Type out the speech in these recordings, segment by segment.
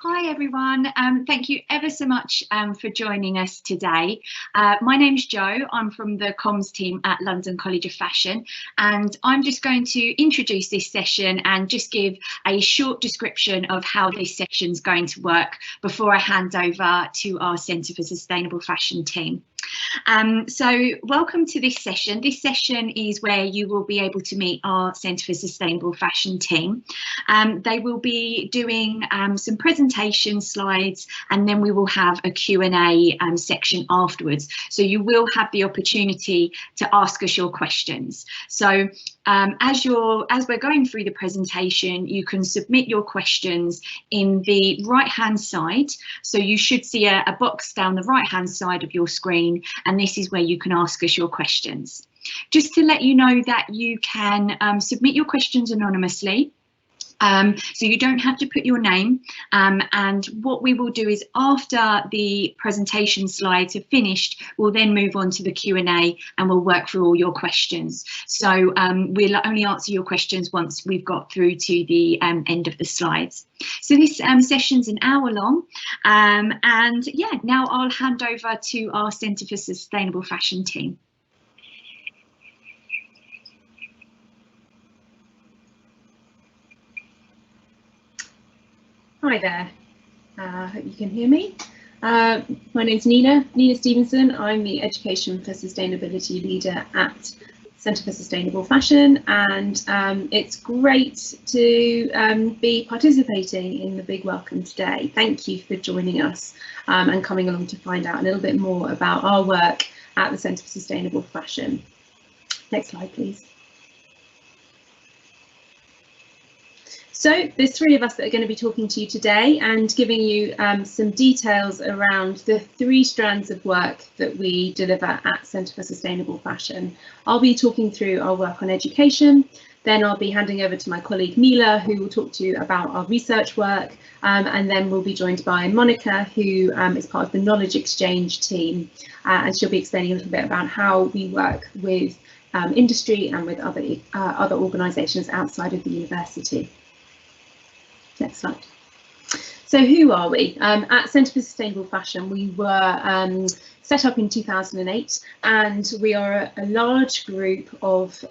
Hi everyone, thank you ever so much for joining us today. My name's Jo, I'm from the comms team at London College of Fashion, and I'm just going to introduce this session and just give a short description of how this session's going to work before I hand over to our Centre for Sustainable Fashion team. So welcome to this session. This session is where you will be able to meet our Centre for Sustainable Fashion team. They will be doing some presentation slides, and then we will have a Q&A section afterwards. So you will have the opportunity to ask us your questions. So as we're going through the presentation, you can submit your questions in the right-hand side. So you should see a box down the right-hand side of your screen, and this is where you can ask us your questions. Just to let you know that you can submit your questions anonymously. So you don't have to put your name, and what we will do is after the presentation slides are finished, we'll then move on to the Q&A and we'll work through all your questions. So we'll only answer your questions once we've got through to the end of the slides. So this session's an hour long, and yeah, now I'll hand over to our Centre for Sustainable Fashion team. Hi there, I hope you can hear me. My name's Nina Stevenson. I'm the Education for Sustainability Leader at Centre for Sustainable Fashion, and it's great to be participating in the big welcome today. Thank you for joining us and coming along to find out a little bit more about our work at the Centre for Sustainable Fashion. Next slide, please. So there's three of us that are going to be talking to you today and giving you some details around the three strands of work that we deliver at Centre for Sustainable Fashion. I'll be talking through our work on education, then I'll be handing over to my colleague Mila, who will talk to you about our research work, and then we'll be joined by Monica, who is part of the knowledge exchange team, and she'll be explaining a little bit about how we work with industry and with other organisations outside of the university. Next slide. So who are we? At Centre for Sustainable Fashion, we were set up in 2008, and we are a large group of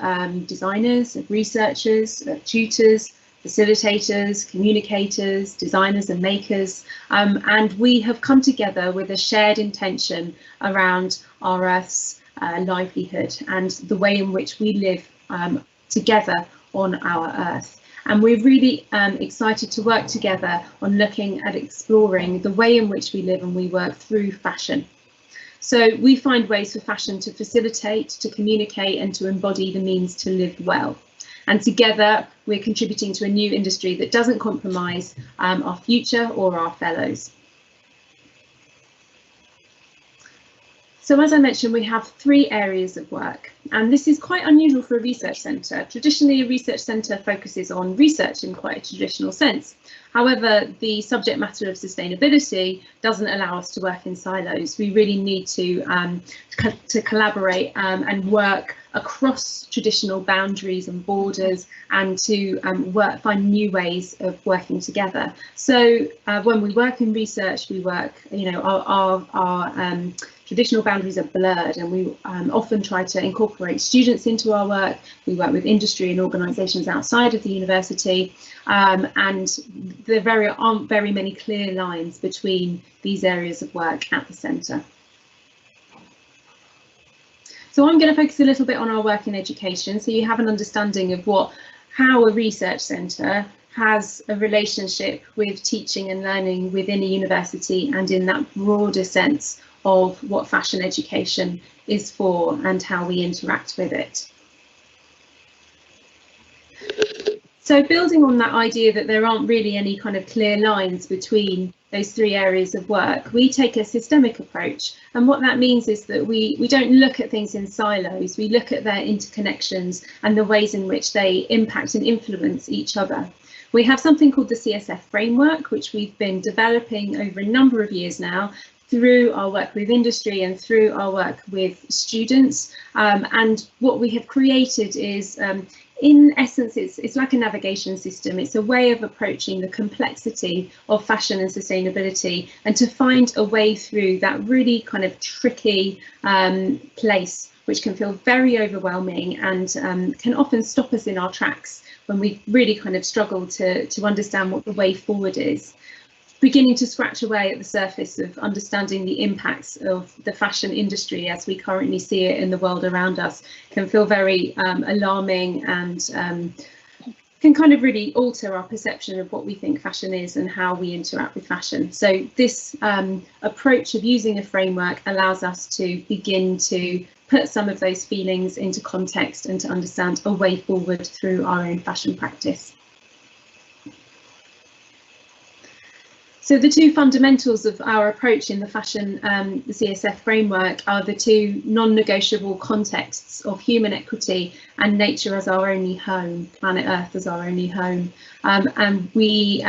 designers, of researchers, of tutors, facilitators, communicators, designers and makers, and we have come together with a shared intention around our Earth's livelihood and the way in which we live together on our Earth. And we're really excited to work together on looking at exploring the way in which we live and we work through fashion. So we find ways for fashion to facilitate, to communicate and to embody the means to live well. And together we're contributing to a new industry that doesn't compromise our future or our fellows. So as I mentioned, we have three areas of work, and this is quite unusual for a research centre. Traditionally, a research centre focuses on research in quite a traditional sense. However, the subject matter of sustainability doesn't allow us to work in silos. We really need to collaborate and work across traditional boundaries and borders, and to find new ways of working together. So when we work in research, we work, our traditional boundaries are blurred, and we often try to incorporate students into our work. We work with industry and organisations outside of the university, and there aren't very many clear lines between these areas of work at the centre. So I'm going to focus a little bit on our work in education, so you have an understanding of how a research centre has a relationship with teaching and learning within a university, and in that broader sense of what fashion education is for and how we interact with it. So building on that idea that there aren't really any kind of clear lines between those three areas of work, we take a systemic approach, and what that means is that we don't look at things in silos. We look at their interconnections and the ways in which they impact and influence each other. We have something called the CSF framework, which we've been developing over a number of years now, through our work with industry and through our work with students, and what we have created is in essence, it's like a navigation system. It's a way of approaching the complexity of fashion and sustainability, and to find a way through that really kind of tricky place, which can feel very overwhelming and can often stop us in our tracks when we really kind of struggle to understand what the way forward is. Beginning to scratch away at the surface of understanding the impacts of the fashion industry as we currently see it in the world around us can feel very alarming, and can kind of really alter our perception of what we think fashion is and how we interact with fashion. So this approach of using a framework allows us to begin to put some of those feelings into context and to understand a way forward through our own fashion practice. So the two fundamentals of our approach in the fashion, the CSF framework, are the two non-negotiable contexts of human equity and nature as our only home, planet Earth as our only home. And we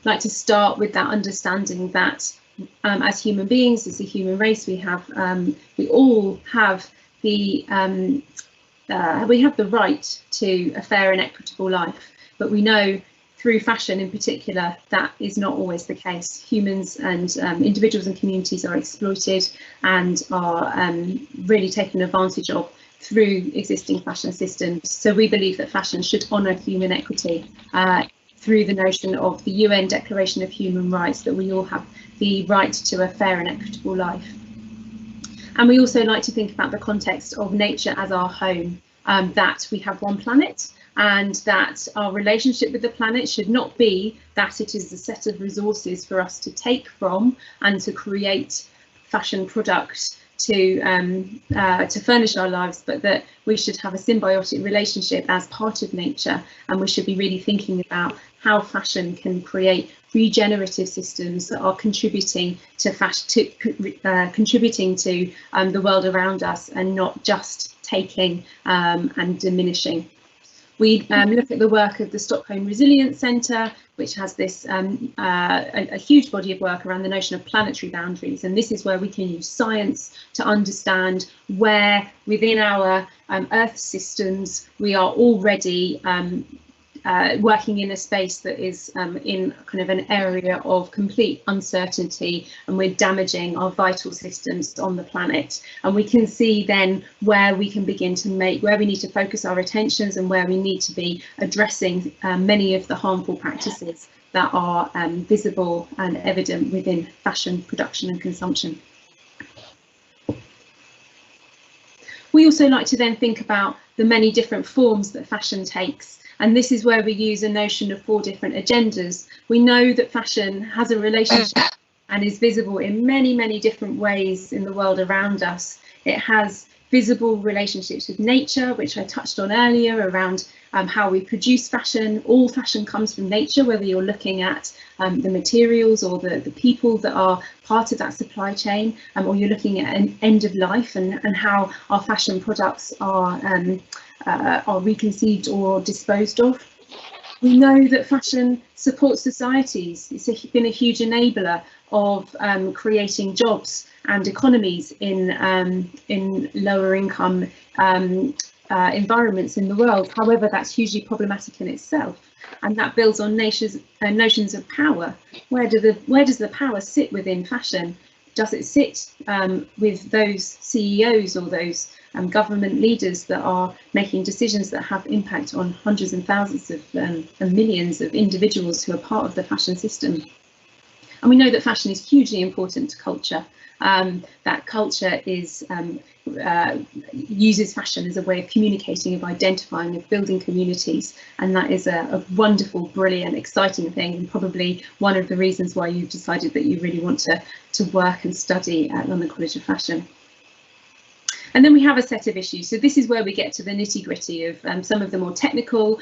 like to start with that understanding that as human beings, as a human race, we all have the right to a fair and equitable life, but we know through fashion in particular, that is not always the case. Humans and individuals and communities are exploited and are really taken advantage of through existing fashion systems. So we believe that fashion should honour human equity through the notion of the UN Declaration of Human Rights, that we all have the right to a fair and equitable life. And we also like to think about the context of nature as our home, that we have one planet, and that our relationship with the planet should not be that it is a set of resources for us to take from and to create fashion products to furnish our lives, but that we should have a symbiotic relationship as part of nature, and we should be really thinking about how fashion can create regenerative systems that are contributing to the world around us, and not just taking and diminishing. We look at the work of the Stockholm Resilience Centre, which has this a huge body of work around the notion of planetary boundaries, and this is where we can use science to understand where within our Earth systems we are already working in a space that is in kind of an area of complete uncertainty, and we're damaging our vital systems on the planet. And we can see then where we can begin to where we need to focus our attentions, and where we need to be addressing many of the harmful practices that are visible and evident within fashion production and consumption. We also like to then think about the many different forms that fashion takes. And this is where we use a notion of 4 different agendas. We know that fashion has a relationship and is visible in many, many different ways in the world around us. It has visible relationships with nature, which I touched on earlier, around how we produce fashion. All fashion comes from nature, whether you're looking at the materials or the people that are part of that supply chain, or you're looking at an end of life and how our fashion products are reconceived or disposed of. We know that fashion supports societies. It's been a huge enabler of creating jobs and economies in lower income environments in the world. However, that's hugely problematic in itself, and that builds on notions of power. Where does the power sit within fashion? Does it sit with those CEOs or those government leaders that are making decisions that have impact on hundreds and thousands of and millions of individuals who are part of the fashion system? And we know that fashion is hugely important to culture. That culture is uses fashion as a way of communicating, of identifying, of building communities, and that is a wonderful, brilliant, exciting thing, and probably one of the reasons why you've decided that you really want to work and study at London College of Fashion. And then we have a set of issues. So this is where we get to the nitty-gritty of some of the more technical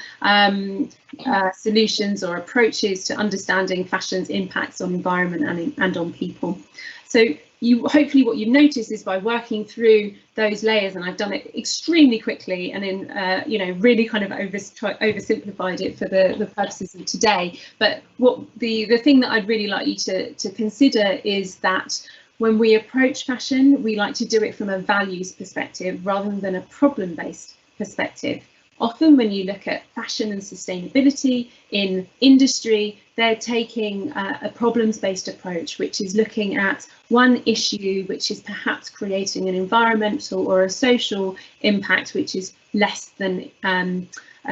solutions or approaches to understanding fashion's impacts on environment and on people. So hopefully what you've noticed is, by working through those layers, and I've done it extremely quickly and in really kind of oversimplified it for the purposes of today, but what the thing that I'd really like you to consider is that when we approach fashion, we like to do it from a values perspective rather than a problem-based perspective. Often when you look at fashion and sustainability in industry, they're taking a problems-based approach, which is looking at one issue which is perhaps creating an environmental or a social impact which is less than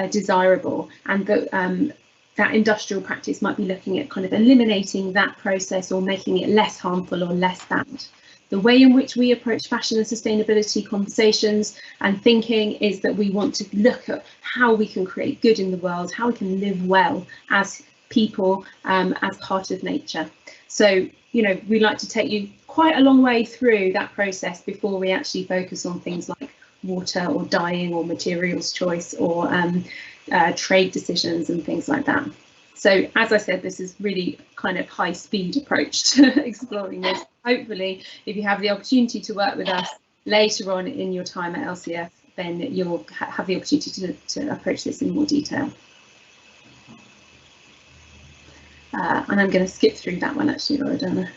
desirable, and that industrial practice might be looking at kind of eliminating that process or making it less harmful or less bad. The way in which we approach fashion and sustainability conversations and thinking is that we want to look at how we can create good in the world, how we can live well as people, as part of nature. So, you know, we like to take you quite a long way through that process before we actually focus on things like water or dyeing or materials choice or trade decisions and things like that. So, as I said, this is really kind of high speed approach to exploring this. Hopefully, if you have the opportunity to work with us later on in your time at LCF, then you'll have the opportunity to approach this in more detail. And I'm going to skip through that one actually, Laura.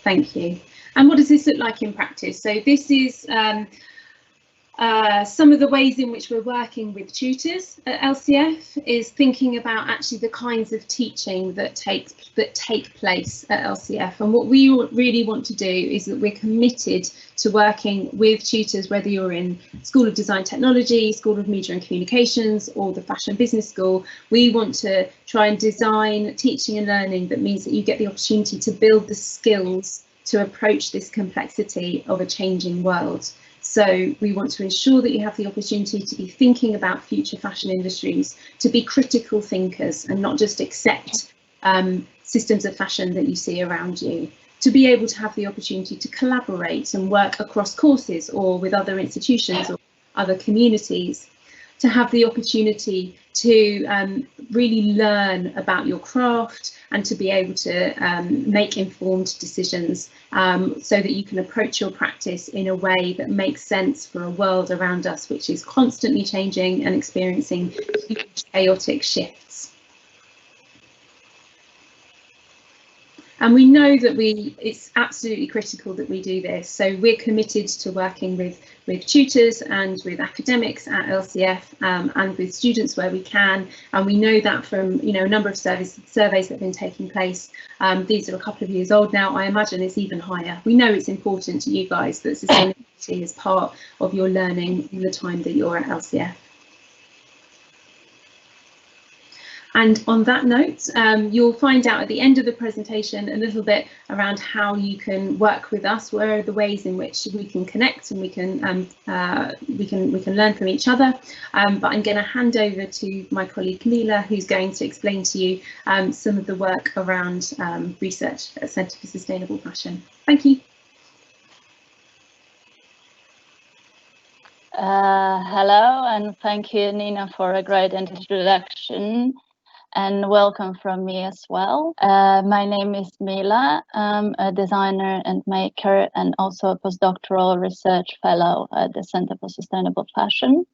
Thank you. And what does this look like in practice? So this is some of the ways in which we're working with tutors at LCF is thinking about actually the kinds of teaching that take place at LCF. And what we really want to do is that we're committed to working with tutors, whether you're in School of Design Technology, School of Media and Communications, or the Fashion Business School. We want to try and design teaching and learning that means that you get the opportunity to build the skills to approach this complexity of a changing world. So we want to ensure that you have the opportunity to be thinking about future fashion industries, to be critical thinkers and not just accept systems of fashion that you see around you, to be able to have the opportunity to collaborate and work across courses or with other institutions or other communities, to have the opportunity to really learn about your craft and to be able to make informed decisions so that you can approach your practice in a way that makes sense for a world around us which is constantly changing and experiencing huge chaotic shifts. And we know that it's absolutely critical that we do this. So we're committed to working with tutors and with academics at LCF and with students where we can. And we know that from a number of surveys that have been taking place. These are a couple of years old now. I imagine it's even higher. We know it's important to you guys that sustainability is part of your learning in the time that you're at LCF. And on that note, you'll find out at the end of the presentation a little bit around how you can work with us, where are the ways in which we can connect and we can learn from each other. But I'm going to hand over to my colleague Camila, who's going to explain to you some of the work around research at Centre for Sustainable Fashion. Thank you. Hello, and thank you, Nina, for a great introduction. And welcome from me as well. My name is Mila. I'm a designer and maker and also a postdoctoral research fellow at the Centre for Sustainable Fashion.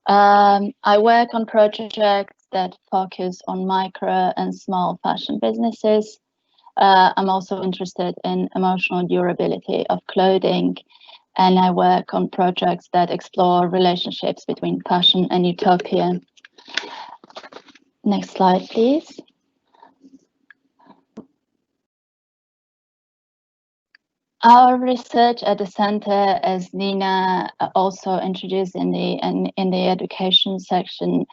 I work on projects that focus on micro and small fashion businesses. I'm also interested in emotional durability of clothing, and I work on projects that explore relationships between fashion and utopia. Next slide, please. Our research at the center, as Nina also introduced in the education section,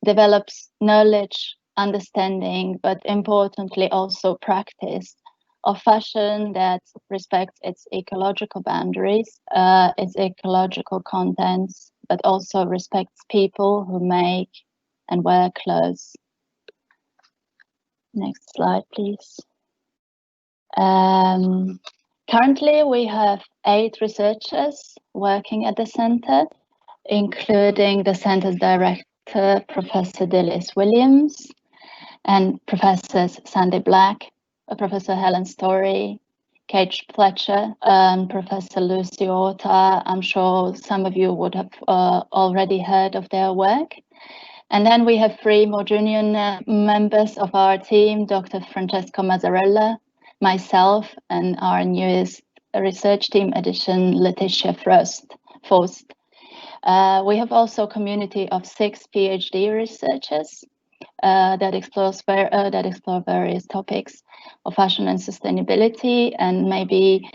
develops knowledge, understanding, but importantly also practice of fashion that respects its ecological boundaries, its ecological contents, but also respects people who make and wear clothes. Next slide, please. Currently, we have 8 researchers working at the centre, including the centre's director, Professor Dilys Williams, and Professors Sandy Black, Professor Helen Story, Kate Fletcher, and Professor Lucy Orta. I'm sure some of you would have already heard of their work. And then we have 3 more junior members of our team, Dr. Francesco Mazzarella, myself, and our newest research team addition, Letitia Faust. We have also a community of 6 PhD researchers that explore various topics of fashion and sustainability, and maybe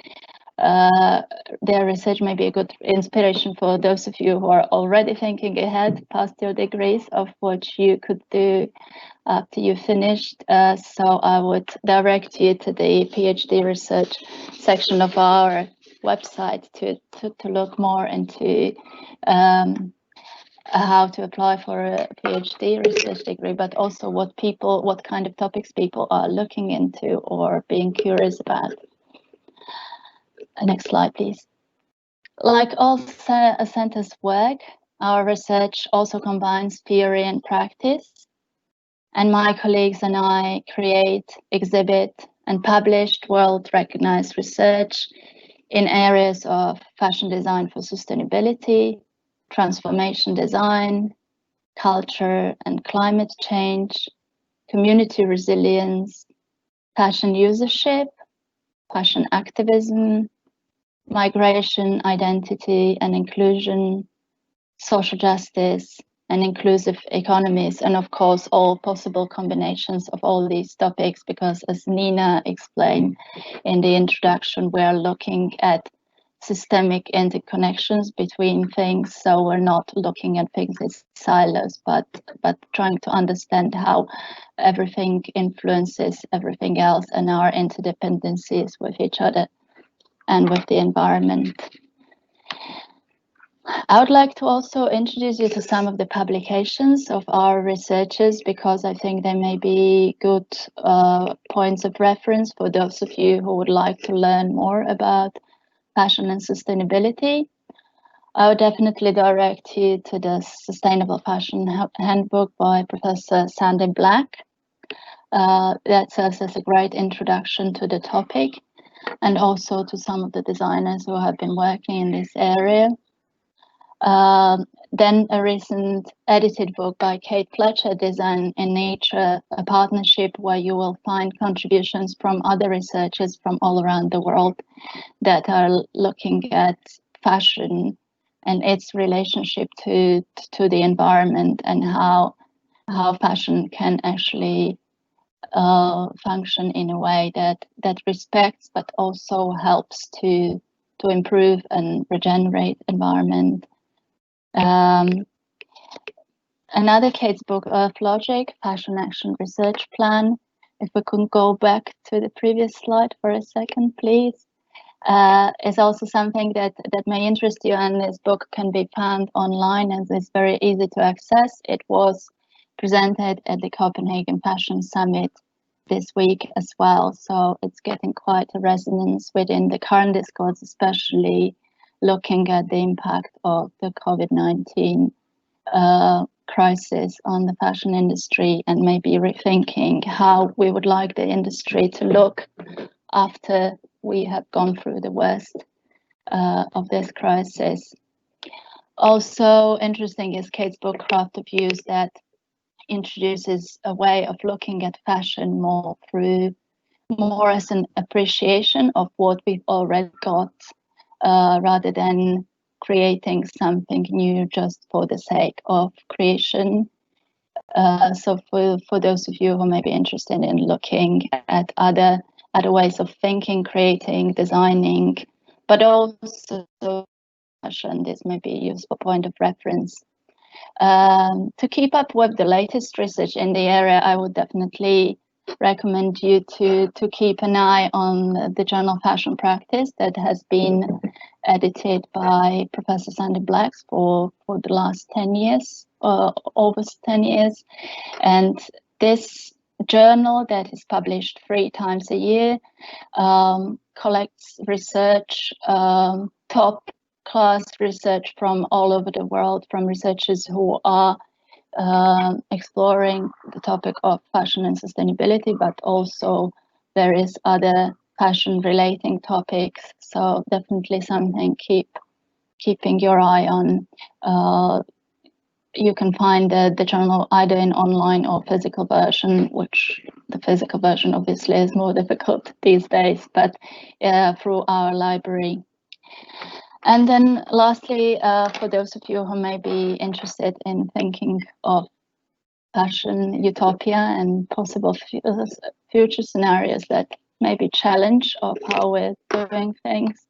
their research may be a good inspiration for those of you who are already thinking ahead past your degrees of what you could do after you finished. So I would direct you to the PhD research section of our website to look more into how to apply for a PhD research degree, but also what kind of topics people are looking into or being curious about. Next slide, please. Like all centers' work, our research also combines theory and practice. And my colleagues and I create, exhibit, and published world-recognized research in areas of fashion design for sustainability, transformation design, culture and climate change, community resilience, fashion usership, fashion activism, migration, identity and inclusion, social justice, and inclusive economies, and of course all possible combinations of all these topics, because as Nina explained in the introduction, we're looking at systemic interconnections between things. So we're not looking at things as silos, but trying to understand how everything influences everything else and our interdependencies with each other and with the environment. I would like to also introduce you to some of the publications of our researchers, because I think they may be good points of reference for those of you who would like to learn more about fashion and sustainability. I would definitely direct you to the Sustainable Fashion Handbook by Professor Sandy Black. That serves as a great introduction to the topic, and also to some of the designers who have been working in this area. Then a recent edited book by Kate Fletcher, Design in Nature, a partnership where you will find contributions from other researchers from all around the world that are looking at fashion and its relationship to the environment, and how fashion can actually function in a way that respects but also helps to improve and regenerate environment. Another Kate's book, Earth Logic, Fashion Action Research Plan. If we could go back to the previous slide for a second, please. Is also something that may interest you, and this book can be found online and it's very easy to access. It was presented at the Copenhagen Fashion Summit this week as well, so it's getting quite a resonance within the current discourse, especially looking at the impact of the COVID-19 crisis on the fashion industry, and maybe rethinking how we would like the industry to look after we have gone through the worst of this crisis. Also interesting is Kate's book, Craft of Use, that introduces a way of looking at fashion more as an appreciation of what we've already got, rather than creating something new just for the sake of creation. So for those of you who may be interested in looking at other ways of thinking, creating, designing, but also fashion, this may be a useful point of reference. To keep up with the latest research in the area, I would definitely recommend you to keep an eye on the journal Fashion Practice that has been edited by Professor Sandy Black for the last 10 years, over 10 years. And this journal, that is published 3 times a year, collects research, top class research from all over the world, from researchers who are exploring the topic of fashion and sustainability, but also various other fashion relating topics. So definitely something keeping your eye on. You can find the journal either in online or physical version, which the physical version obviously is more difficult these days, but through our library. And then lastly, for those of you who may be interested in thinking of fashion utopia and possible future scenarios that may be challenge of how we're doing things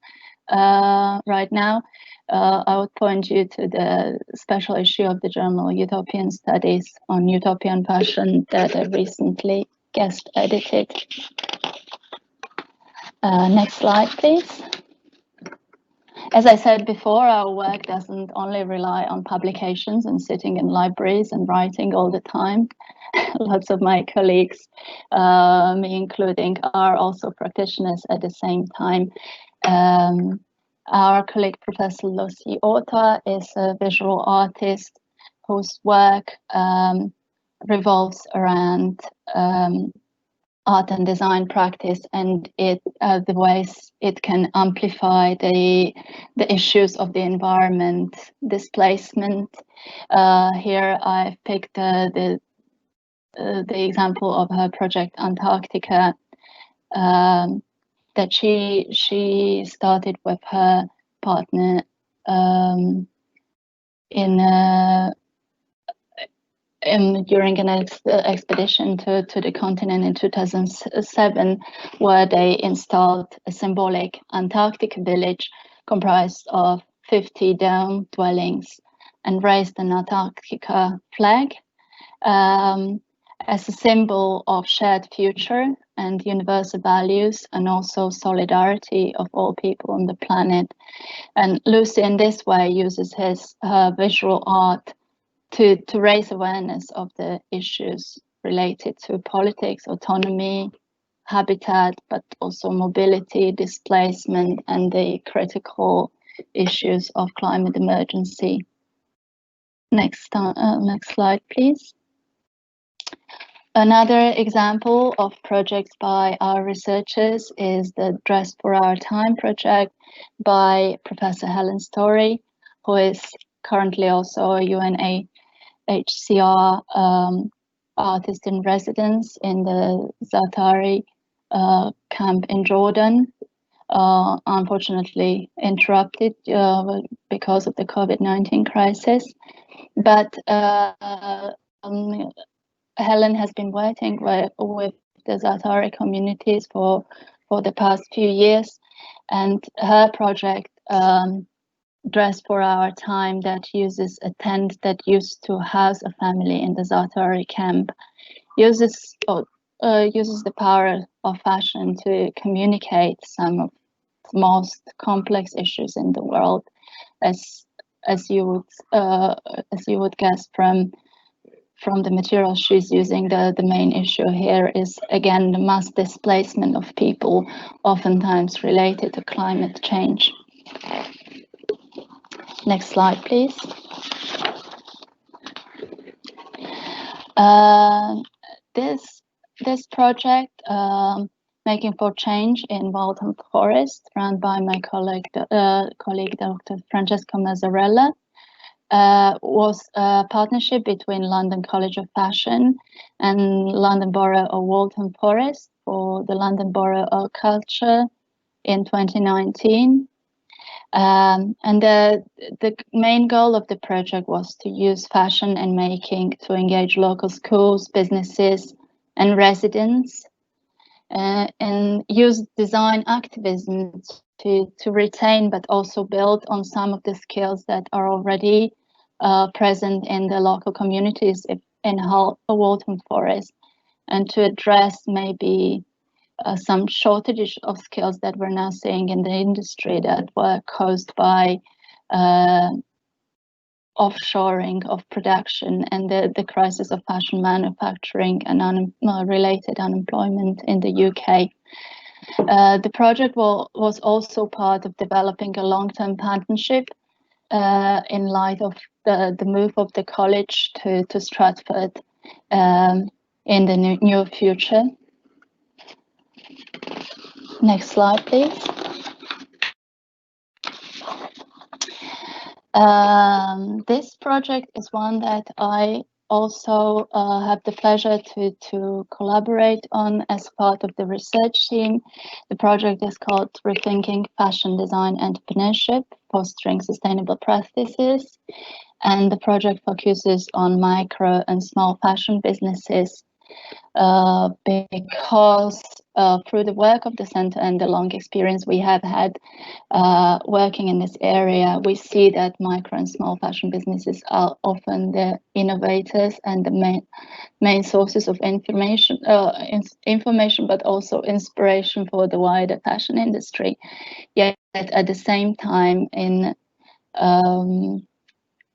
right now, I would point you to the special issue of the journal Utopian Studies on utopian fashion that I recently guest edited. Next slide, please. As I said before, our work doesn't only rely on publications and sitting in libraries and writing all the time. Lots of my colleagues, me including, are also practitioners at the same time. Our colleague, Professor Lucy Orta, is a visual artist whose work revolves around art and design practice, and the ways it can amplify the issues of the environment, displacement. Here I've picked the example of her project Antarctica, that she started with her partner during an expedition to the continent in 2007, where they installed a symbolic Antarctic village comprised of 50 dome dwellings and raised an Antarctica flag as a symbol of shared future and universal values, and also solidarity of all people on the planet. And Lucy in this way uses her visual art to raise awareness of the issues related to politics, autonomy, habitat, but also mobility, displacement, and the critical issues of climate emergency. Next slide, please. Another example of projects by our researchers is the Dress for Our Time project by Professor Helen Story, who is currently also a UNHCR artist in residence in the Zaatari camp in Jordan, unfortunately interrupted because of the COVID-19 crisis. But Helen has been working with the Zaatari communities for the past few years, and her project Dress for Our Time, that uses a tent that used to house a family in the Zaatari camp, uses the power of fashion to communicate some of the most complex issues in the world, as you would guess from the material she's using. The main issue here is, again, the mass displacement of people, oftentimes related to climate change. Next slide, please. This project, Making for Change in Waltham Forest, run by my colleague Dr. Francesca Mazzarella, was a partnership between London College of Fashion and London Borough of Waltham Forest for the London Borough of Culture in 2019. And the main goal of the project was to use fashion and making to engage local schools, businesses, and residents, and use design activism to retain but also build on some of the skills that are already present in the local communities in Waltham Forest, and to address maybe some shortage of skills that we're now seeing in the industry that were caused by offshoring of production and the crisis of fashion manufacturing and related unemployment in the UK. The project was also part of developing a long-term partnership in light of the move of the college to Stratford in the near future. Next slide, please. This project is one that I also have the pleasure to collaborate on as part of the research team. The project is called Rethinking Fashion Design Entrepreneurship, Fostering Sustainable Practices. And the project focuses on micro and small fashion businesses because through the work of the center and the long experience we have had working in this area, we see that micro and small fashion businesses are often the innovators and the main sources of information, but also inspiration for the wider fashion industry. Yet at the same time, in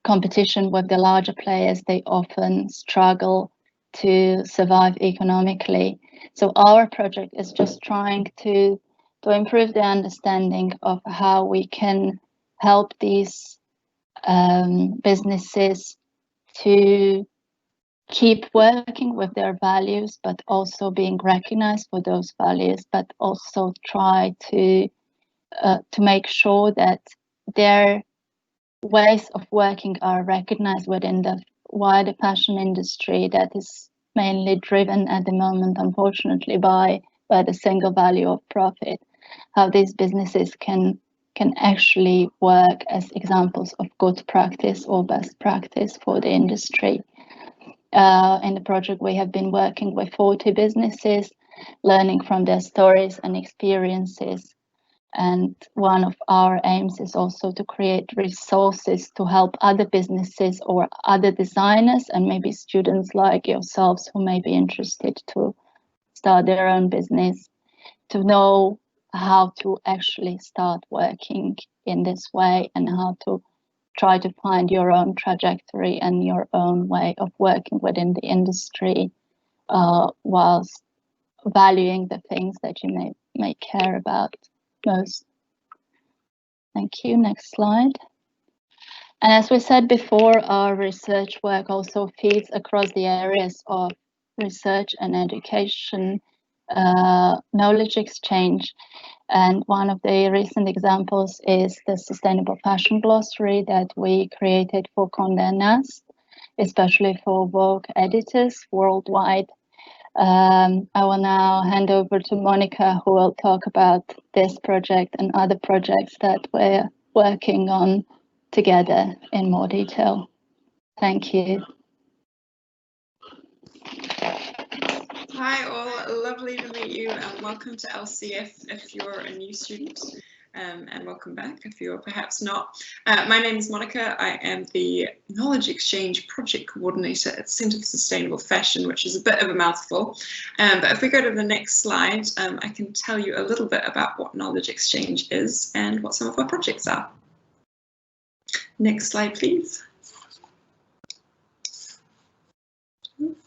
competition with the larger players, they often struggle to survive economically. So our project is just trying to improve the understanding of how we can help these businesses to keep working with their values, but also being recognized for those values, but also try to make sure that their ways of working are recognized within the wider fashion industry that is mainly driven at the moment, unfortunately, by the single value of profit. How these businesses can actually work as examples of good practice or best practice for the industry. In the project, we have been working with 40 businesses, learning from their stories and experiences. And one of our aims is also to create resources to help other businesses or other designers and maybe students like yourselves who may be interested to start their own business, to know how to actually start working in this way and how to try to find your own trajectory and your own way of working within the industry, whilst valuing the things that you may care about most. Thank you. Next slide. And as we said before, our research work also feeds across the areas of research and education, knowledge exchange. And one of the recent examples is the Sustainable Fashion Glossary that we created for Conde Nast, especially for Vogue editors worldwide. I will now hand over to Monica, who will talk about this project and other projects that we're working on together in more detail. Thank you. Hi all, lovely to meet you and welcome to LCF if you're a new student. And welcome back if you're perhaps not. My name is Monica. I am the Knowledge Exchange Project Coordinator at Centre for Sustainable Fashion, which is a bit of a mouthful. But if we go to the next slide, I can tell you a little bit about what Knowledge Exchange is and what some of our projects are. Next slide, please.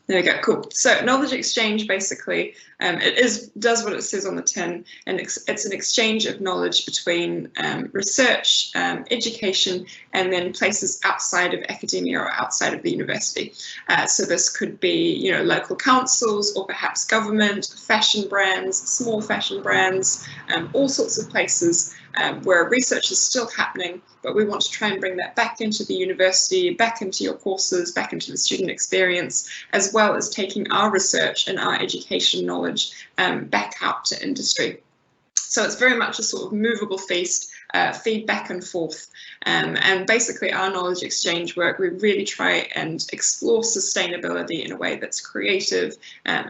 There we go, cool. So knowledge exchange, basically, it does what it says on the tin, and it's an exchange of knowledge between research, education, and then places outside of academia or outside of the university. So this could be, you know, local councils or perhaps government, fashion brands, small fashion brands, all sorts of places where research is still happening, but we want to try and bring that back into the university, back into your courses, back into the student experience, as well as taking our research and our education knowledge back out to industry. So it's very much a sort of movable feast, feed back and forth. And basically our knowledge exchange work, we really try and explore sustainability in a way that's creative,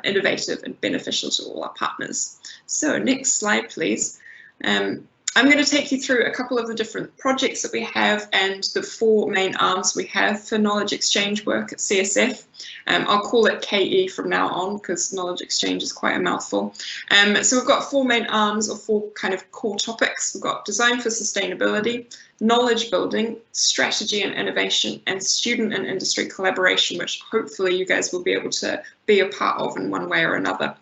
innovative and beneficial to all our partners. So next slide, please. I'm going to take you through a couple of the different projects that we have and the 4 main arms we have for knowledge exchange work at CSF. I'll call it KE from now on because knowledge exchange is quite a mouthful. So we've got 4 main arms or 4 kind of core topics. We've got design for sustainability, knowledge building, strategy and innovation, and student and industry collaboration, which hopefully you guys will be able to be a part of in one way or another.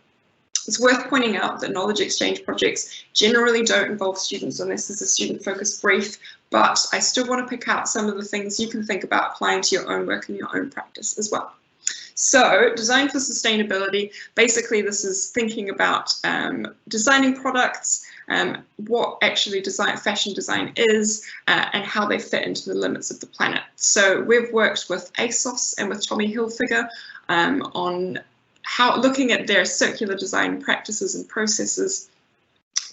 It's worth pointing out that knowledge exchange projects generally don't involve students unless there's a student-focused brief, but I still want to pick out some of the things you can think about applying to your own work and your own practice as well. So design for sustainability, basically this is thinking about designing products, what actually fashion design is, and how they fit into the limits of the planet. So we've worked with ASOS and with Tommy Hilfiger on looking at their circular design practices and processes,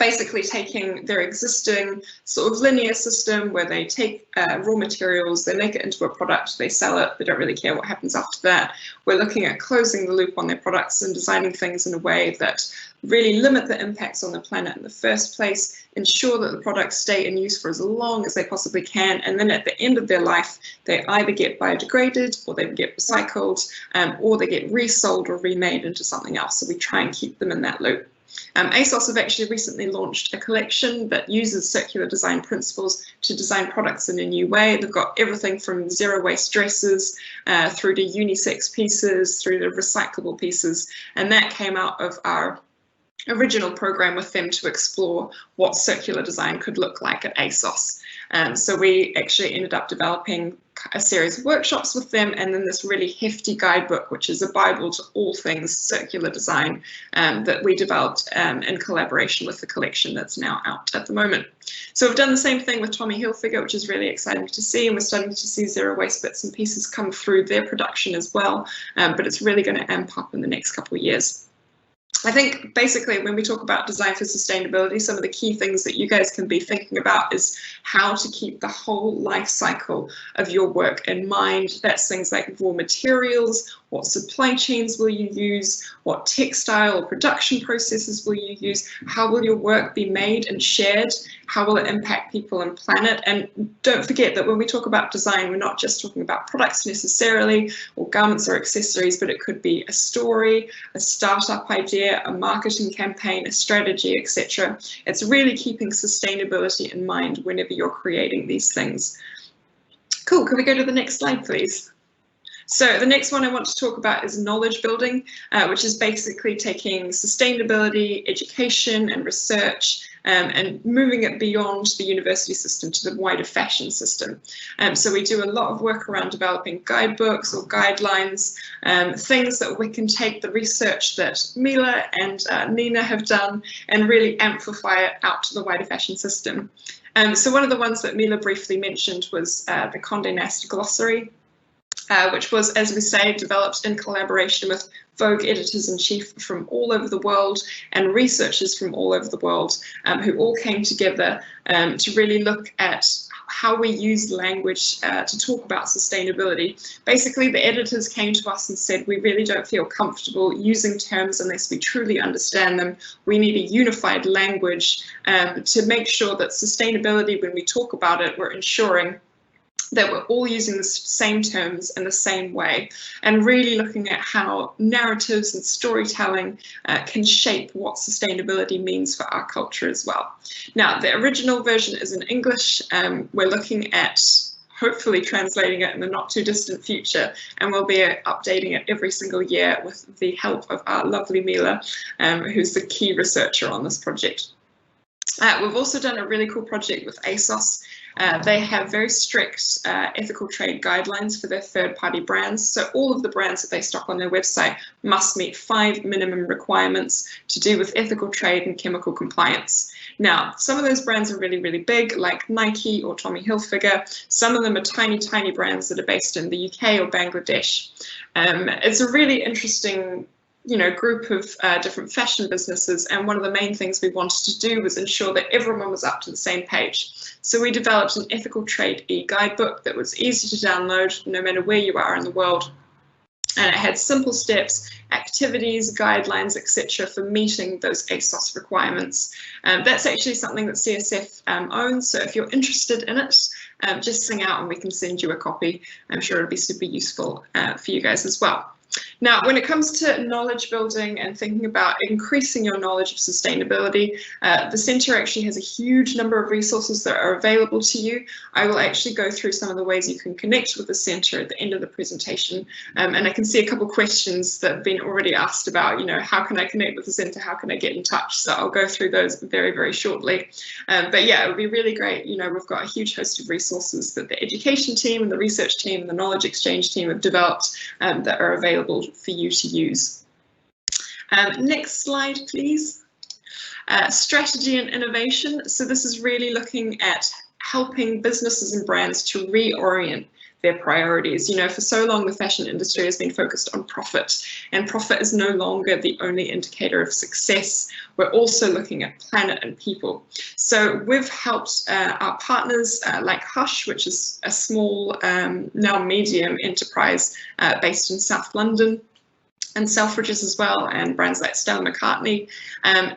basically taking their existing sort of linear system where they take raw materials, they make it into a product, they sell it, they don't really care what happens after that. We're looking at closing the loop on their products and designing things in a way that really limit the impacts on the planet in the first place, ensure that the products stay in use for as long as they possibly can, and then at the end of their life, they either get biodegraded or they get recycled, or they get resold or remade into something else. So we try and keep them in that loop. ASOS have actually recently launched a collection that uses circular design principles to design products in a new way. They've got everything from zero waste dresses through to unisex pieces, through to recyclable pieces, and that came out of our original program with them to explore what circular design could look like at ASOS. So we actually ended up developing a series of workshops with them, and then this really hefty guidebook, which is a Bible to all things circular design, that we developed in collaboration with the collection that's now out at the moment. So we've done the same thing with Tommy Hilfiger, which is really exciting to see, and we're starting to see zero waste bits and pieces come through their production as well, but it's really going to amp up in the next couple of years. I think basically when we talk about design for sustainability, some of the key things that you guys can be thinking about is how to keep the whole life cycle of your work in mind. That's things like raw materials, what supply chains will you use, what textile or production processes will you use, how will your work be made and shared, how will it impact people and planet. And don't forget that when we talk about design, we're not just talking about products necessarily, or garments or accessories, but it could be a story, a startup idea, a marketing campaign, a strategy, etc. It's really keeping sustainability in mind whenever you're creating these things. Cool, can we go to the next slide, please? So the next one I want to talk about is knowledge building, which is basically taking sustainability, education and research and moving it beyond the university system to the wider fashion system. So we do a lot of work around developing guidebooks or guidelines, things that we can take the research that Mila and Nina have done and really amplify it out to the wider fashion system. So one of the ones that Mila briefly mentioned was the Conde Nast glossary, which was, as we say, developed in collaboration with Vogue editors-in-chief from all over the world and researchers from all over the world, who all came together to really look at how we use language to talk about sustainability. Basically, the editors came to us and said, we really don't feel comfortable using terms unless we truly understand them. We need a unified language to make sure that sustainability, when we talk about it, we're ensuring that we're all using the same terms in the same way, and really looking at how narratives and storytelling can shape what sustainability means for our culture as well. Now, the original version is in English. We're looking at hopefully translating it in the not too distant future, and we'll be updating it every single year with the help of our lovely Mila, who's the key researcher on this project. We've also done a really cool project with ASOS. They have very strict ethical trade guidelines for their third-party brands. So all of the brands that they stock on their website must meet 5 minimum requirements to do with ethical trade and chemical compliance. Now, some of those brands are really, really big, like Nike or Tommy Hilfiger. Some of them are tiny, tiny brands that are based in the UK or Bangladesh. It's a really interesting group of different fashion businesses, and one of the main things we wanted to do was ensure that everyone was up to the same page. So we developed an ethical trade e-guidebook that was easy to download no matter where you are in the world, and it had simple steps, activities, guidelines, etc. for meeting those ASOS requirements. That's actually something that CSF owns, so if you're interested in it, just sing out and we can send you a copy. I'm sure it'll be super useful for you guys as well. Now, when it comes to knowledge building and thinking about increasing your knowledge of sustainability, the Centre actually has a huge number of resources that are available to you. I will actually go through some of the ways you can connect with the Centre at the end of the presentation. And I can see a couple of questions that have been already asked about, how can I connect with the Centre? How can I get in touch? So I'll go through those very, very shortly. But yeah, it would be really great. We've got a huge host of resources that the education team and the research team and the knowledge exchange team have developed that are available available for you to use. Next slide, please. Strategy and innovation. So this is really looking at helping businesses and brands to reorient their priorities. You know, for so long the fashion industry has been focused on profit, and profit is no longer the only indicator of success. We're also looking at planet and people. So we've helped our partners like Hush, which is a small, now medium enterprise based in South London, and Selfridges as well, and brands like Stella McCartney,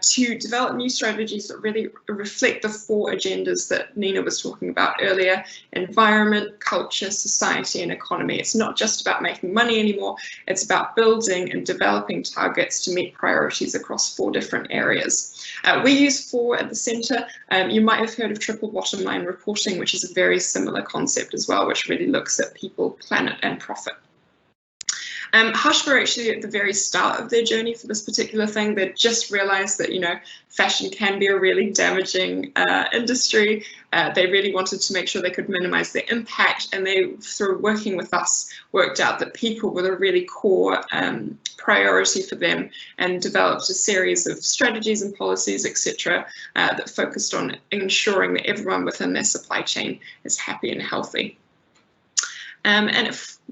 to develop new strategies that really reflect the 4 agendas that Nina was talking about earlier: environment, culture, society, and economy. It's not just about making money anymore, it's about building and developing targets to meet priorities across 4 different areas. We use 4 at the centre. You might have heard of triple bottom line reporting, which is a very similar concept as well, which really looks at people, planet, and profit. Hush were actually at the very start of their journey for this particular thing. They just realized that, you know, fashion can be a really damaging industry. They really wanted to make sure they could minimize their impact, and they, through working with us, worked out that people were a really core priority for them, and developed a series of strategies and policies, etc., that focused on ensuring that everyone within their supply chain is happy and healthy.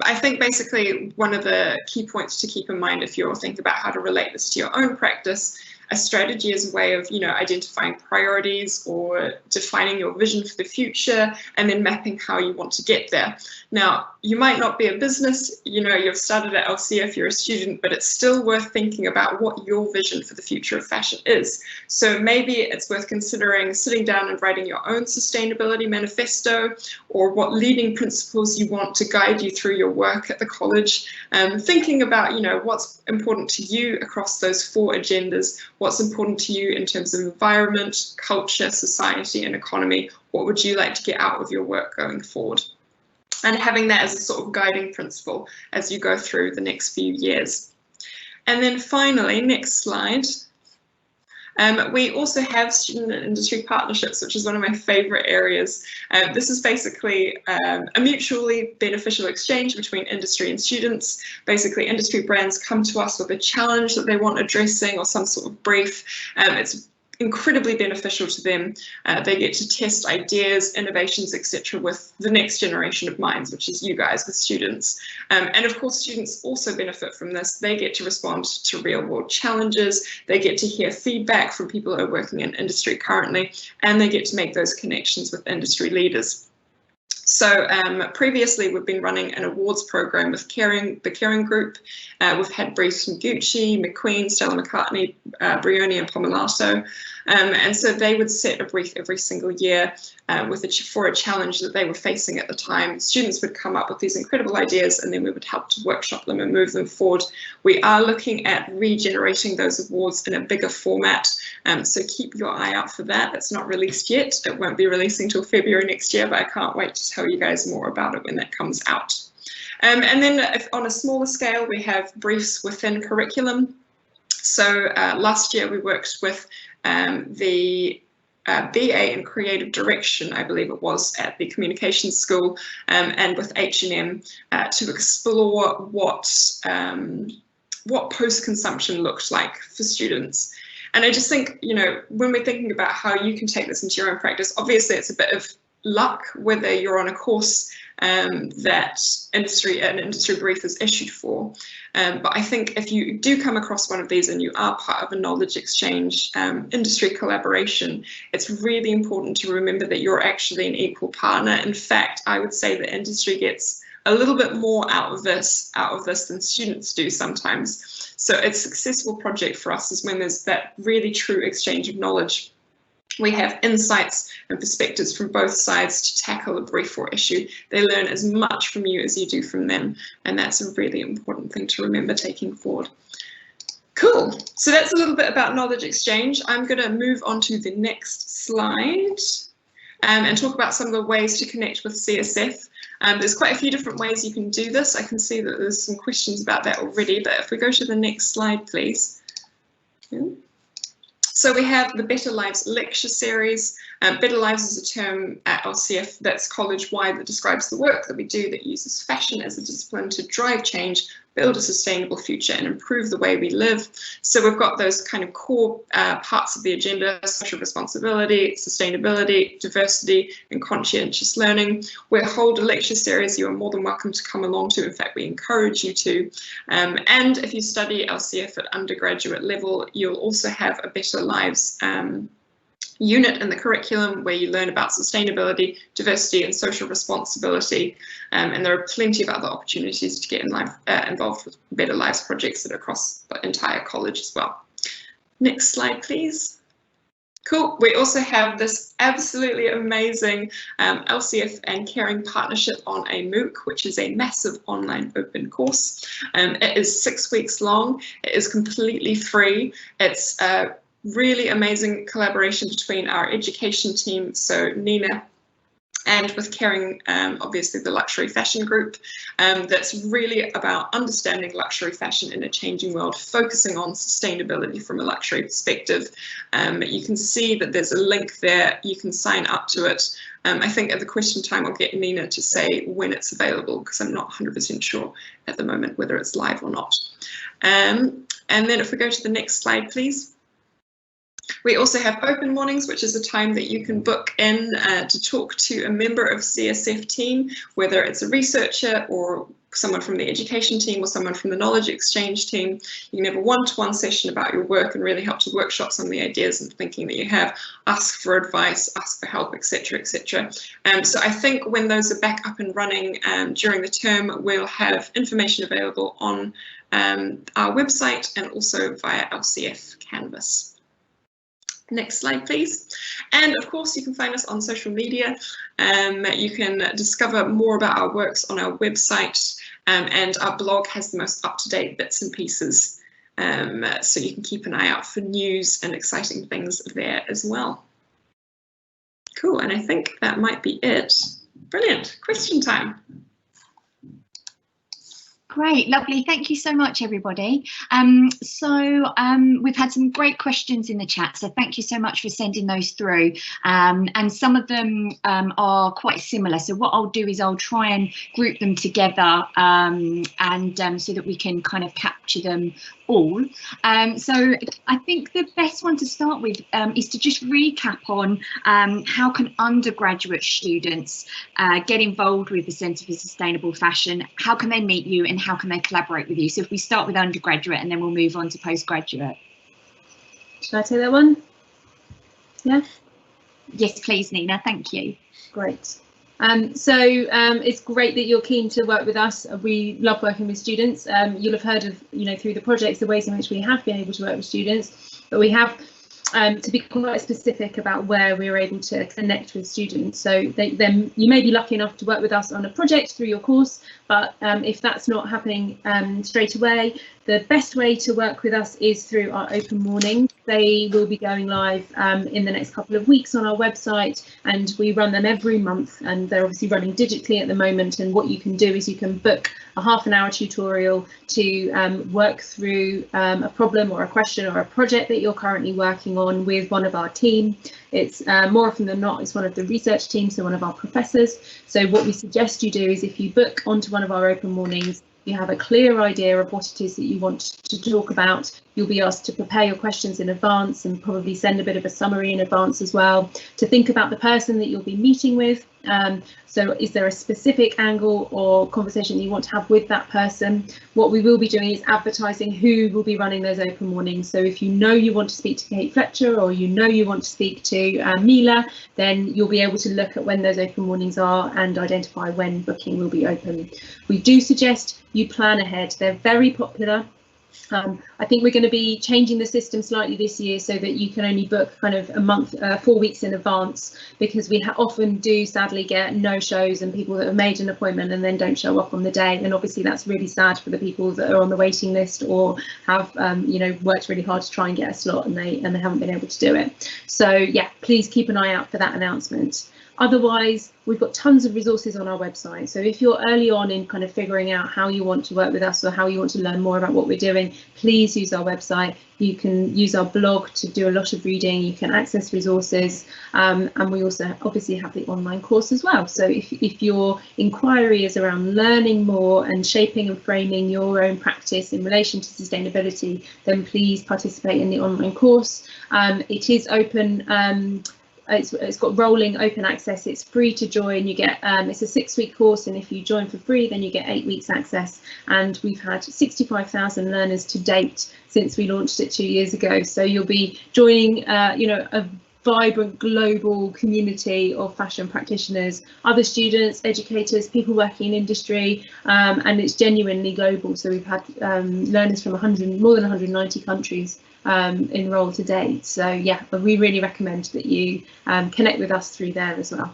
I think basically one of the key points to keep in mind if you're thinking about how to relate this to your own practice, a strategy is a way of, you know, identifying priorities or defining your vision for the future, and then mapping how you want to get there. Now, you might not be a business, you know, you've started at LCF, you're a student, but it's still worth thinking about what your vision for the future of fashion is. So maybe it's worth considering sitting down and writing your own sustainability manifesto, or what leading principles you want to guide you through your work at the college. Thinking about, you know, what's important to you across those 4 agendas. What's important to you in terms of environment, culture, society, and economy? What would you like to get out of your work going forward? And having that as a sort of guiding principle as you go through the next few years. And then finally, next slide. We also have student and industry partnerships, which is one of my favourite areas. This is basically a mutually beneficial exchange between industry and students. Basically, industry brands come to us with a challenge that they want addressing or some sort of brief. It's incredibly beneficial to them. They get to test ideas, innovations, etc. with the next generation of minds, which is you guys, the students. And of course, students also benefit from this. They get to respond to real world challenges. They get to hear feedback from people who are working in industry currently, and they get to make those connections with industry leaders. So previously we've been running an awards program with Kering, the Kering group. We've had briefs from Gucci, McQueen, Stella McCartney, Brioni and Pomellato. And so they would set a brief every single year for a challenge that they were facing at the time. Students would come up with these incredible ideas, and then we would help to workshop them and move them forward. We are looking at regenerating those awards in a bigger format, so keep your eye out for that. It's not released yet. It won't be releasing till February next year, but I can't wait to tell you guys more about it when that comes out. And then on a smaller scale, we have briefs within curriculum. So last year we worked with the BA in Creative Direction, I believe it was, at the Communications School, and with H&M to explore what post-consumption looked like for students. And I just think, you know, when we're thinking about how you can take this into your own practice, obviously it's a bit of luck whether you're on a course that an industry brief is issued for. But I think if you do come across one of these and you are part of a knowledge exchange industry collaboration, it's really important to remember that you're actually an equal partner. In fact, I would say that industry gets a little bit more out of this than students do sometimes. So a successful project for us is when there's that really true exchange of knowledge. We have insights and perspectives from both sides to tackle a brief or issue. They learn as much from you as you do from them, and that's a really important thing to remember taking forward. Cool, so that's a little bit about knowledge exchange. I'm going to move on to the next slide and talk about some of the ways to connect with CSF. There's quite a few different ways you can do this. I can see that there's some questions about that already, but if we go to the next slide, please. Yeah. So we have the Better Lives lecture series. Better Lives is a term at LCF that's college-wide that describes the work that we do that uses fashion as a discipline to drive change, build a sustainable future and improve the way we live. So we've got those kind of core parts of the agenda: social responsibility, sustainability, diversity and conscientious learning. We hold a lecture series you are more than welcome to come along to. In fact, we encourage you to. And if you study LCF at undergraduate level, you'll also have a Better Lives unit in the curriculum where you learn about sustainability, diversity and social responsibility, and there are plenty of other opportunities to get involved with Better Lives projects that are across the entire college as well. Next slide, please. Cool. We also have this absolutely amazing LCF and Kering partnership on a MOOC, which is a massive online open course. It is 6 weeks long. It is completely free. It's really amazing collaboration between our education team, so Nina, and with Kering, obviously the luxury fashion group, that's really about understanding luxury fashion in a changing world, focusing on sustainability from a luxury perspective. You can see that there's a link there, you can sign up to it. I think at the question time I'll get Nina to say when it's available, because I'm not 100% sure at the moment whether it's live or not. And then if we go to the next slide, please. We also have open mornings, which is a time that you can book in to talk to a member of CSF team, whether it's a researcher or someone from the education team or someone from the knowledge exchange team. You can have a one-to-one session about your work and really help to workshop some of the ideas and thinking that you have, ask for advice, ask for help, etc., etc. So I think when those are back up and running during the term, we'll have information available on our website and also via LCF Canvas. Next slide, please. And of course, you can find us on social media. You can discover more about our works on our website, and our blog has the most up-to-date bits and pieces. So you can keep an eye out for news and exciting things there as well. Cool, and I think that might be it. Brilliant, question time. Great, lovely. Thank you so much, everybody. We've had some great questions in the chat, so thank you so much for sending those through. And some of them are quite similar. So what I'll do is I'll try and group them together so that we can kind of capture them all. So I think the best one to start with is to just recap on how can undergraduate students get involved with the Centre for Sustainable Fashion, how can they meet you and how can they collaborate with you? So if we start with undergraduate and then we'll move on to postgraduate. Should I take that one? Yeah. Yes, please, Nina. Thank you. Great. It's great that you're keen to work with us. We love working with students. You'll have heard of, through the projects, the ways in which we have been able to work with students, but we have to be quite specific about where we're able to connect with students. So then you may be lucky enough to work with us on a project through your course, but if that's not happening straight away, the best way to work with us is through our open mornings. They will be going live in the next couple of weeks on our website, and we run them every month, and they're obviously running digitally at the moment. And what you can do is you can book a half-an-hour tutorial to work through a problem or a question or a project that you're currently working on with one of our team. It's more often than not, it's one of the research teams, so one of our professors. So what we suggest you do is if you book onto one of our open mornings, you have a clear idea of what it is that you want to talk about. You'll be asked to prepare your questions in advance and probably send a bit of a summary in advance as well, to think about the person that you'll be meeting with. So is there a specific angle or conversation that you want to have with that person? What we will be doing is advertising who will be running those open mornings. So if you know you want to speak to Kate Fletcher, or you know you want to speak to Mila, then you'll be able to look at when those open mornings are and identify when booking will be open. We do suggest you plan ahead. They're very popular. I think we're going to be changing the system slightly this year so that you can only book kind of a month, 4 weeks in advance, because we often do sadly get no shows and people that have made an appointment and then don't show up on the day. And obviously that's really sad for the people that are on the waiting list or have worked really hard to try and get a slot and they haven't been able to do it. So yeah, please keep an eye out for that announcement. Otherwise, we've got tons of resources on our website. So if you're early on in kind of figuring out how you want to work with us or how you want to learn more about what we're doing, please use our website. You can use our blog to do a lot of reading. You can access resources, and we also obviously have the online course as well. So if your inquiry is around learning more and shaping and framing your own practice in relation to sustainability, then please participate in the online course. It is open. It's got rolling open access. It's free to join. You get it's a 6-week course, and if you join for free, then you get 8 weeks access. And we've had 65,000 learners to date since we launched it 2 years ago. So you'll be joining, you know, a vibrant global community of fashion practitioners, other students, educators, people working in industry, and it's genuinely global. So we've had learners from more than 190 countries enroll to date. So yeah, but we really recommend that you connect with us through there as well.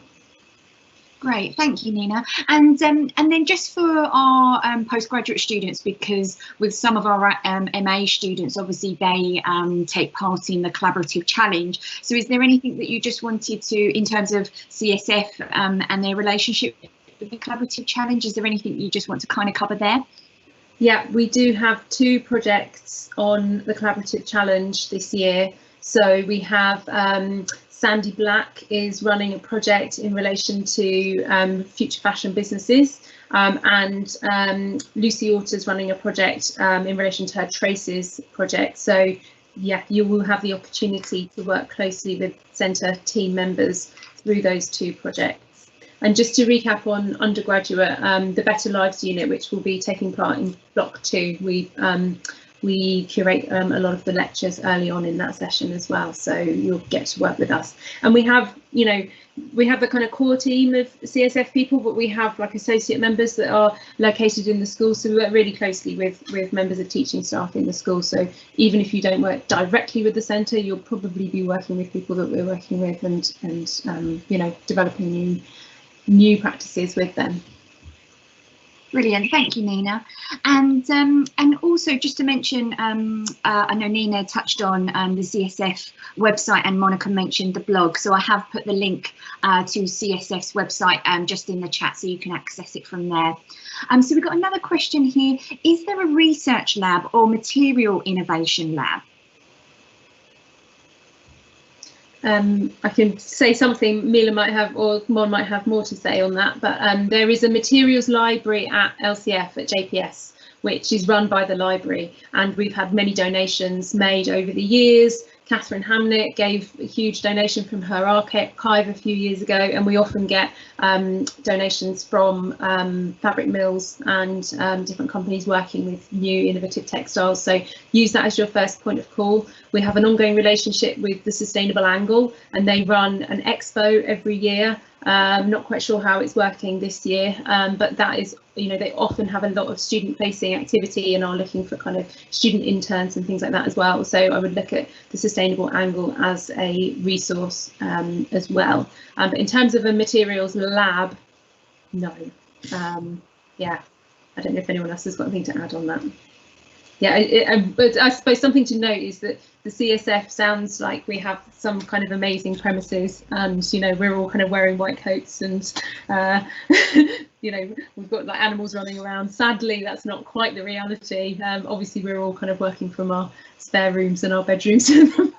Great, thank you, Nina. And then just for our postgraduate students, because with some of our MA students, obviously they take part in the collaborative challenge. So is there anything that you just wanted to, in terms of CSF and their relationship with the collaborative challenge, is there anything you just want to kind of cover there? Yeah, we do have 2 projects on the collaborative challenge this year. So we have Sandy Black is running a project in relation to future fashion businesses, and Lucy Orter's running a project in relation to her Traces project. So yeah, you will have the opportunity to work closely with centre team members through those 2 projects. And just to recap on undergraduate, the Better Lives unit, which will be taking part in block 2, we curate a lot of the lectures early on in that session as well, so you'll get to work with us. And we have, you know, we have the kind of core team of CSF people, but we have like associate members that are located in the school, so we work really closely with members of teaching staff in the school. So even if you don't work directly with the centre, you'll probably be working with people that we're working with, and you know, developing new practices with them. Brilliant, thank you, Nina. And also just to mention, I know Nina touched on the CSF website and Monica mentioned the blog, so I have put the link to CSF's website just in the chat, so you can access it from there. So we've got another question here. Is there a research lab or material innovation lab? I can say something, Mila might have, or Mon might have more to say on that, but there is a materials library at LCF at JPS, which is run by the library, and we've had many donations made over the years. Catherine Hamnett gave a huge donation from her archive a few years ago, and we often get donations from fabric mills and different companies working with new innovative textiles. So use that as your first point of call. We have an ongoing relationship with the Sustainable Angle, and they run an expo every year. Not quite sure how it's working this year, but that is, you know, they often have a lot of student facing activity and are looking for kind of student interns and things like that as well. So I would look at the Sustainable Angle as a resource as well. But in terms of a materials lab, no. Yeah, I don't know if anyone else has got anything to add on that. Yeah, but I suppose something to note is that the CSF sounds like we have some kind of amazing premises, and you know, we're all kind of wearing white coats, and you know, we've got like animals running around. Sadly, that's not quite the reality. Obviously, we're all kind of working from our spare rooms and our bedrooms at the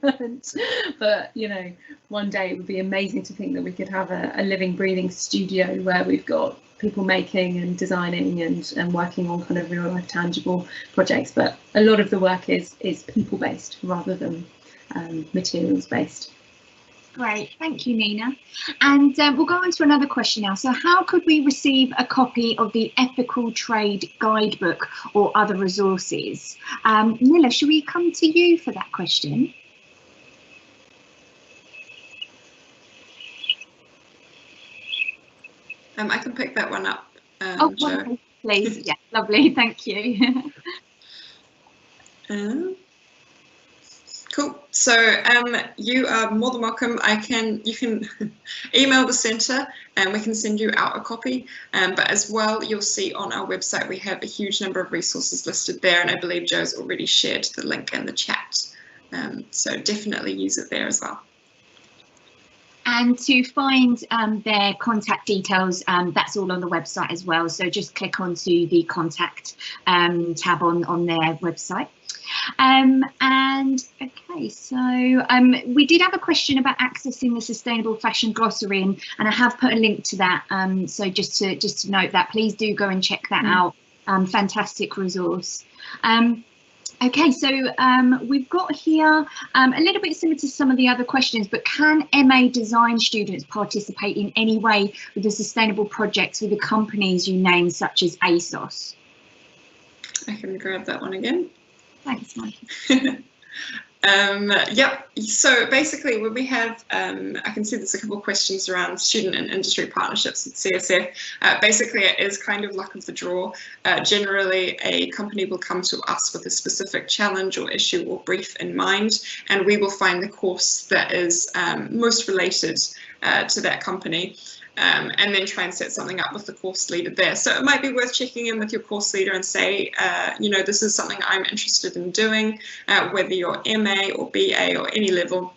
moment. But you know, one day it would be amazing to think that we could have a living, breathing studio where we've got people making and designing and working on kind of real life tangible projects, but a lot of the work is people based rather than materials based. Great, thank you, Nina. And we'll go on to another question now. So how could we receive a copy of the Ethical Trade Guidebook or other resources? Nilla, should we come to you for that question? I can pick that one up. Oh, wonderful, please. Yeah, lovely. Thank you. Cool. So you are more than welcome. You can email the centre and we can send you out a copy. But as well, you'll see on our website we have a huge number of resources listed there, and I believe Joe's already shared the link in the chat. So definitely use it there as well. And to find their contact details, that's all on the website as well. So just click onto the contact tab on their website. And okay, so we did have a question about accessing the Sustainable Fashion Glossary, and I have put a link to that. So just to note that, please do go and check that out. Fantastic resource. Okay, so we've got here a little bit similar to some of the other questions, but can MA design students participate in any way with the sustainable projects with the companies you name, such as ASOS? I can grab that one again. Thanks, Mike. Yep, so basically when we have, I can see there's a couple of questions around student and industry partnerships with CSF. Basically it is kind of luck of the draw. Generally a company will come to us with a specific challenge or issue or brief in mind, and we will find the course that is most related to that company. And then try and set something up with the course leader there. So it might be worth checking in with your course leader and say, you know, this is something I'm interested in doing, whether you're MA or BA or any level.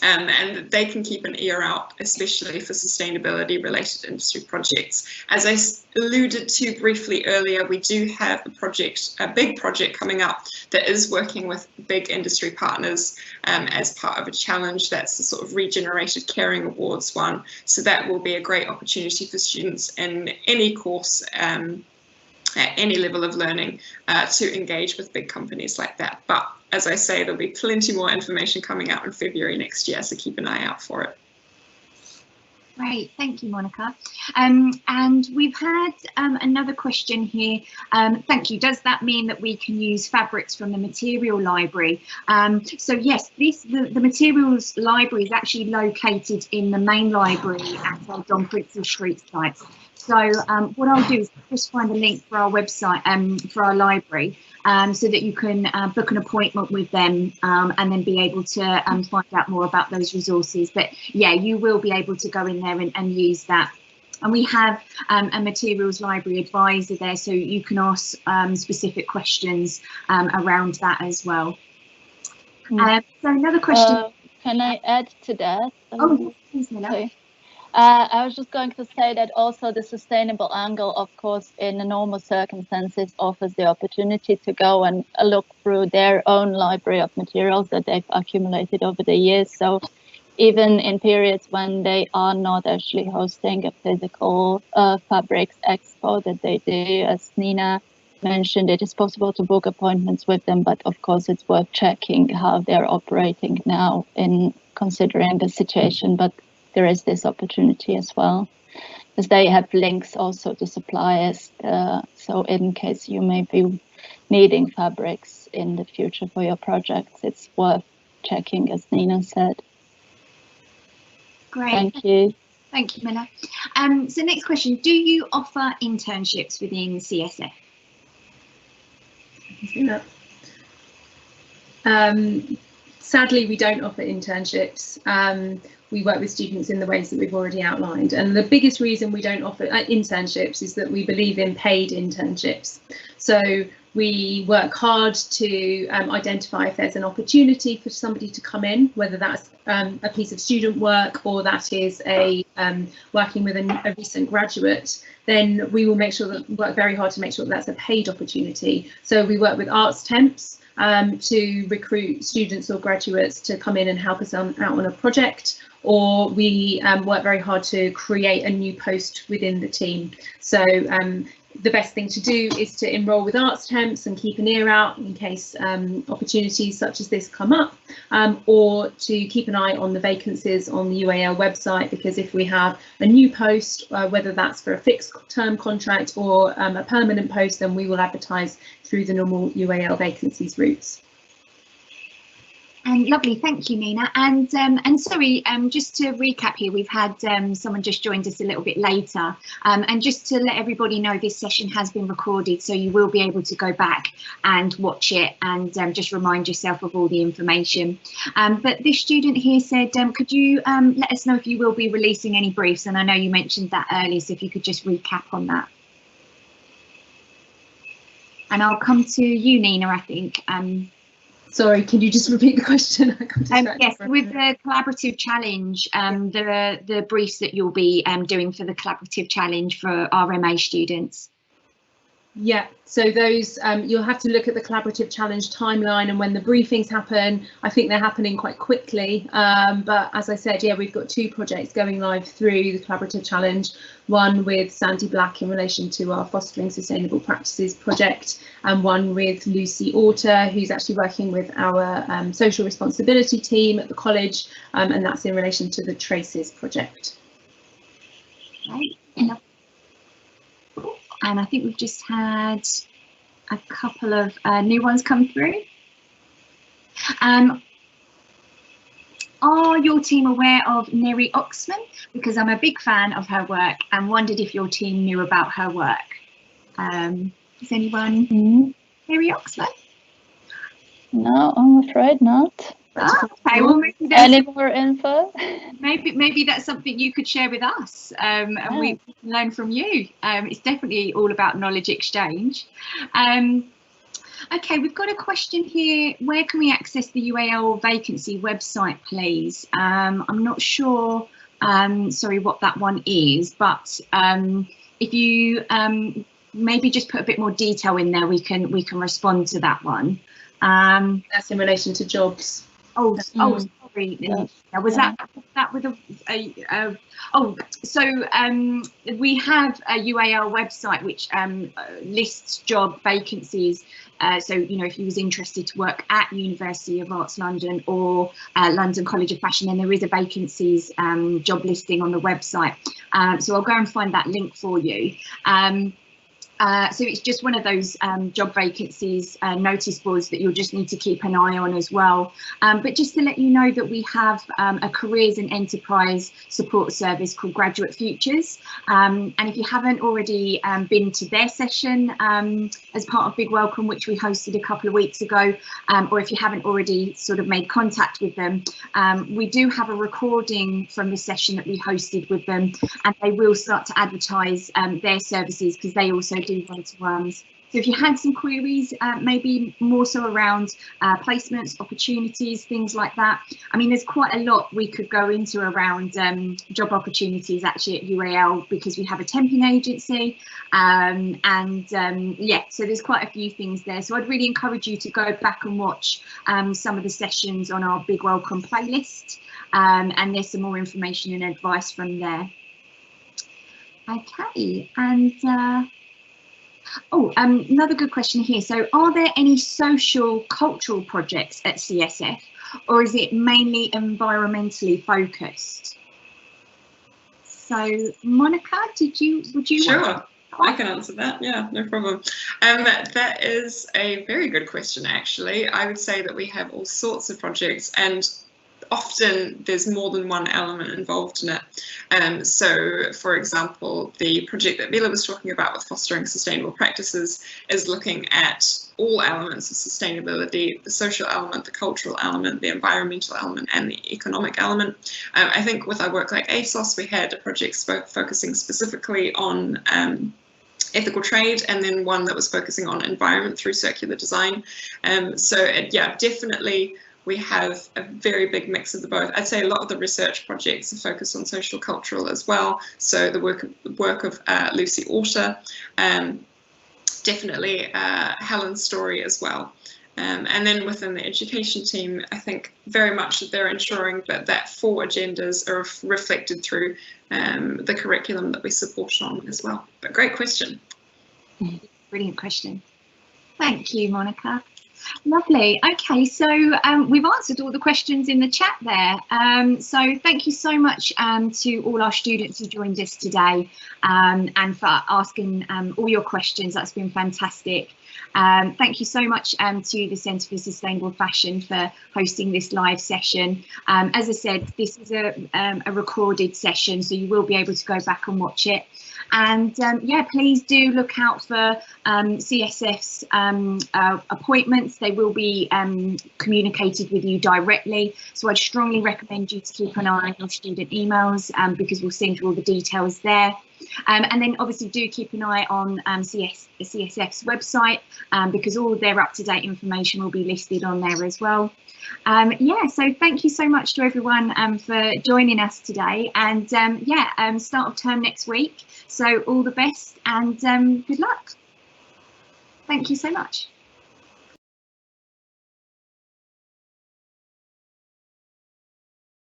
And they can keep an ear out, especially for sustainability related industry projects. As I alluded to briefly earlier, we do have a big project coming up that is working with big industry partners as part of a challenge. That's the sort of Regenerated Kering Awards one. So that will be a great opportunity for students in any course at any level of learning to engage with big companies like that. But as I say, there'll be plenty more information coming out in February next year, so keep an eye out for it. Great, thank you, Monica. And we've had another question here. Thank you. Does that mean that we can use fabrics from the material library? So yes, the materials library is actually located in the main library at our Don Prince's Street site. So what I'll do is just find a link for our website, for our library, so that you can book an appointment with them and then be able to find out more about those resources. But yeah, you will be able to go in there and use that. And we have a materials library advisor there, so you can ask specific questions around that as well. So another question. Can I add to that? Oh, yes, please, Mila. Okay. I was just going to say that also the sustainable angle, of course, in the normal circumstances offers the opportunity to go and look through their own library of materials that they've accumulated over the years. So even in periods when they are not actually hosting a physical fabrics expo that they do, as Nina mentioned, it is possible to book appointments with them, but of course it's worth checking how they're operating now in considering the situation. But there is this opportunity as well, because they have links also to suppliers. So in case you may be needing fabrics in the future for your projects, it's worth checking, as Nina said. Great. Thank you. Thank you, Mila. So next question, do you offer internships within CSF? Sadly, we don't offer internships. We work with students in the ways that we've already outlined. And the biggest reason we don't offer internships is that we believe in paid internships. So we work hard to identify if there's an opportunity for somebody to come in, whether that's a piece of student work or that is a working with a recent graduate, then we will work very hard to make sure that that's a paid opportunity. So we work with arts temps to recruit students or graduates to come in and help us out on a project, or we work very hard to create a new post within the team. So the best thing to do is to enrol with arts temps and keep an ear out in case opportunities such as this come up, or to keep an eye on the vacancies on the UAL website, because if we have a new post, whether that's for a fixed term contract or a permanent post, then we will advertise through the normal UAL vacancies routes. Lovely, thank you, Nina. And sorry, just to recap here, we've had someone just joined us a little bit later, and just to let everybody know, this session has been recorded, so you will be able to go back and watch it and just remind yourself of all the information. But this student here said, could you let us know if you will be releasing any briefs? And I know you mentioned that earlier, so if you could just recap on that. And I'll come to you, Nina, I think. Sorry, can you just repeat the question? Yes, with the collaborative challenge, the briefs that you'll be doing for the collaborative challenge for our MA students. Yeah, so those you'll have to look at the collaborative challenge timeline and when the briefings happen. I think they're happening quite quickly, but as I said, yeah, we've got 2 projects going live through the collaborative challenge, one with Sandy Black in relation to our Fostering Sustainable Practices project, and one with Lucy Orter, who's actually working with our social responsibility team at the college, and that's in relation to the Traces project. Right. And I think we've just had a couple of new ones come through. Are your team aware of Neri Oxman? Because I'm a big fan of her work and wondered if your team knew about her work. Is anyone Neri Oxman? No, I'm afraid not. Okay, well, maybe any more info? Maybe that's something you could share with us, and we can learn from you. It's definitely all about knowledge exchange. Okay, we've got a question here. Where can we access the UAL vacancy website, please? I'm not sure, sorry, what that one is, but if you maybe just put a bit more detail in there, we can respond to that one. That's in relation to jobs. Oh, sorry. Was that with so we have a UAL website which lists job vacancies. So, you know, if you was interested to work at University of Arts London or London College of Fashion, then there is a vacancies job listing on the website. So I'll go and find that link for you. So it's just one of those job vacancies notice boards that you'll just need to keep an eye on as well. But just to let you know that we have a careers and enterprise support service called Graduate Futures. And if you haven't already been to their session as part of Big Welcome, which we hosted a couple of weeks ago, or if you haven't already sort of made contact with them, we do have a recording from the session that we hosted with them, and they will start to advertise their services because they also do one-to-ones. So if you had some queries, maybe more so around placements, opportunities, things like that. I mean, there's quite a lot we could go into around job opportunities actually at UAL, because we have a temping agency yeah, so there's quite a few things there. So I'd really encourage you to go back and watch some of the sessions on our Big Welcome playlist, and there's some more information and advice from there. Okay, and another good question here. So are there any social cultural projects at CSF, or is it mainly environmentally focused? So Monica, would you Sure, I can answer that. Yeah, no problem. That is a very good question, actually. I would say that we have all sorts of projects, and often there's more than one element involved in it. So, for example, the project that Mila was talking about with Fostering Sustainable Practices is looking at all elements of sustainability: the social element, the cultural element, the environmental element, and the economic element. I think with our work like ASOS, we had a project focusing specifically on ethical trade, and then one that was focusing on environment through circular design. Yeah, definitely we have a very big mix of the both. I'd say a lot of the research projects are focused on social cultural as well. So the work of Lucy Orter, definitely Helen's story as well. And then within the education team, I think very much that they're ensuring that 4 agendas are reflected through the curriculum that we support on as well. But great question. Brilliant question. Thank you, Monica. Lovely. Okay, so we've answered all the questions in the chat there. So thank you so much to all our students who joined us today, and for asking all your questions. That's been fantastic. Thank you so much to the Centre for Sustainable Fashion for hosting this live session. As I said, this is a recorded session, so you will be able to go back and watch it. And yeah, please do look out for CSF's appointments. They will be communicated with you directly. So I'd strongly recommend you to keep an eye on your student emails, because we'll send you all the details there. And then obviously do keep an eye on CSF's website, because all of their up-to-date information will be listed on there as well. Yeah, so thank you so much to everyone for joining us today, and start of term next week, so all the best and good luck. Thank you so much.